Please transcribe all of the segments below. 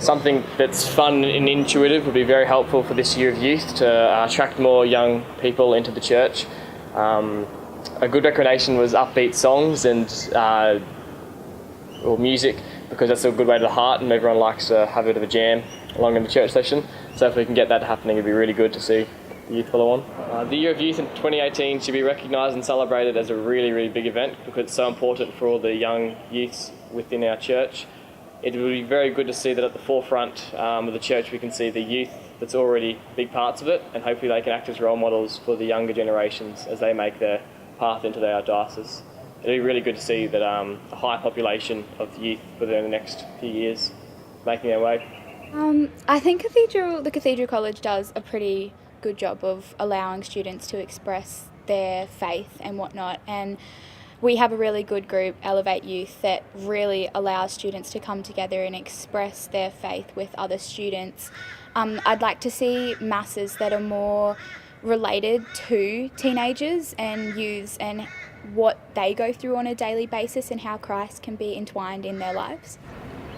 something that's fun and intuitive would be very helpful for this year of youth to attract more young people into the church. A good recommendation was upbeat songs and or music, because that's a good way to the heart, and everyone likes to have a bit of a jam along in the church session. So if we can get that happening, it'd be really good to see the youth follow on. The Year of Youth in 2018 should be recognised and celebrated as a really, really big event, because it's so important for all the young youths within our church. It would be very good to see that at the forefront of the church we can see the youth that's already big parts of it, and hopefully they can act as role models for the younger generations as they make their path into our diocese. It'd be really good to see that a high population of youth within the next few years making their way. I think the Cathedral College does a pretty good job of allowing students to express their faith and whatnot, and we have a really good group, Elevate Youth, that really allows students to come together and express their faith with other students. I'd like to see masses that are more related to teenagers and youths and what they go through on a daily basis and how Christ can be entwined in their lives.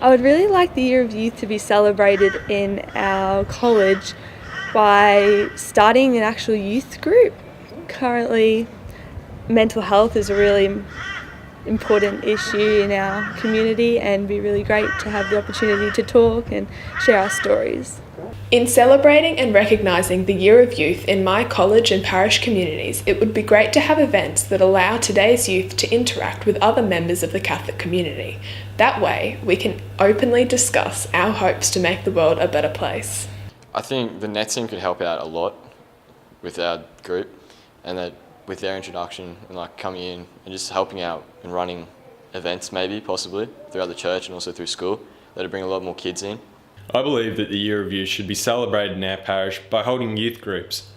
I would really like the Year of Youth to be celebrated in our college by starting an actual youth group. Currently, mental health is a really important issue in our community, and it'd be really great to have the opportunity to talk and share our stories. In celebrating and recognising the Year of Youth in my college and parish communities, it would be great to have events that allow today's youth to interact with other members of the Catholic community. That way, we can openly discuss our hopes to make the world a better place. I think the NET team could help out a lot with our group, and that with their introduction and like coming in and just helping out and running events maybe, possibly, throughout the church and also through school, that'd bring a lot more kids in. I believe that the Year of Youth should be celebrated in our parish by holding youth groups.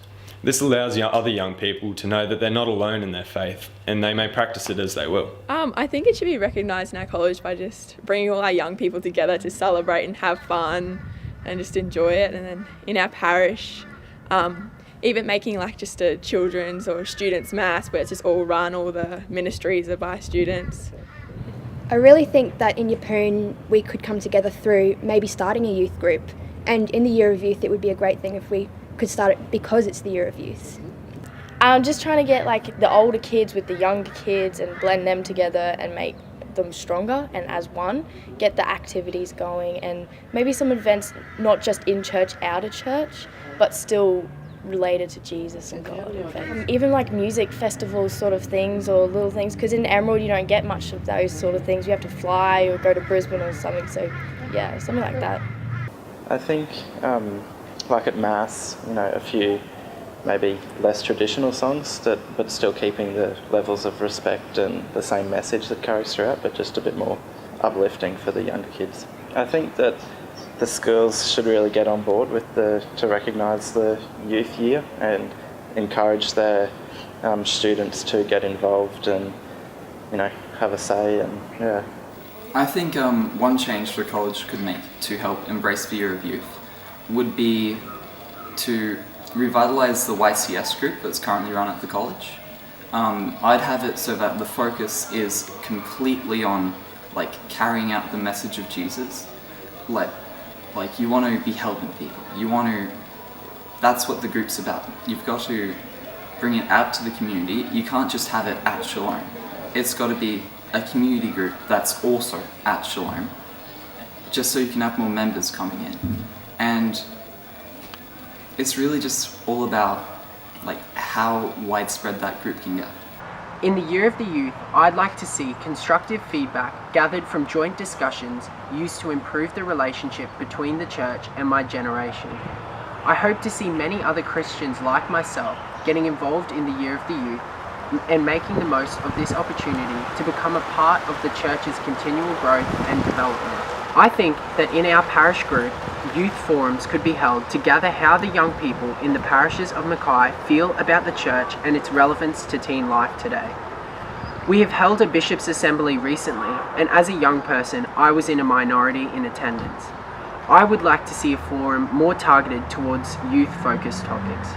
This allows other young people to know that they're not alone in their faith, and they may practice it as they will. I think it should be recognised in our college by just bringing all our young people together to celebrate and have fun and just enjoy it. And then in our parish, even making like just a children's or students' mass where it's just all run, all the ministries are by students. I really think that in Yeppoon we could come together through maybe starting a youth group, and in the Year of Youth it would be a great thing if we could start it because it's the Year of Youth. I'm just trying to get like the older kids with the younger kids and blend them together and make them stronger and as one, get the activities going, and maybe some events not just in church, out of church, but still related to Jesus and God. Even like music festivals sort of things or little things, because in Emerald you don't get much of those sort of things. You have to fly or go to Brisbane or something, so yeah, something like that. I think like at Mass, a few maybe less traditional songs but still keeping the levels of respect and the same message that carries throughout, but just a bit more uplifting for the younger kids. I think that the schools should really get on board with to recognise the youth year and encourage their students to get involved and have a say. And yeah, I think one change the college could make to help embrace the Year of Youth would be to revitalise the YCS group that's currently run at the college. I'd have it so that the focus is completely on like carrying out the message of Jesus. Like you want to be helping people. That's what the group's about. You've got to bring it out to the community. You can't just have it at Shalom. It's got to be a community group that's also at Shalom, just so you can have more members coming in. And it's really just all about like how widespread that group can get. In the Year of the Youth, I'd like to see constructive feedback gathered from joint discussions used to improve the relationship between the church and my generation. I hope to see many other Christians like myself getting involved in the Year of the Youth and making the most of this opportunity to become a part of the church's continual growth and development. I think that in our parish group, youth forums could be held to gather how the young people in the parishes of Mackay feel about the church and its relevance to teen life today. We have held a Bishop's Assembly recently, and as a young person, I was in a minority in attendance. I would like to see a forum more targeted towards youth-focused topics.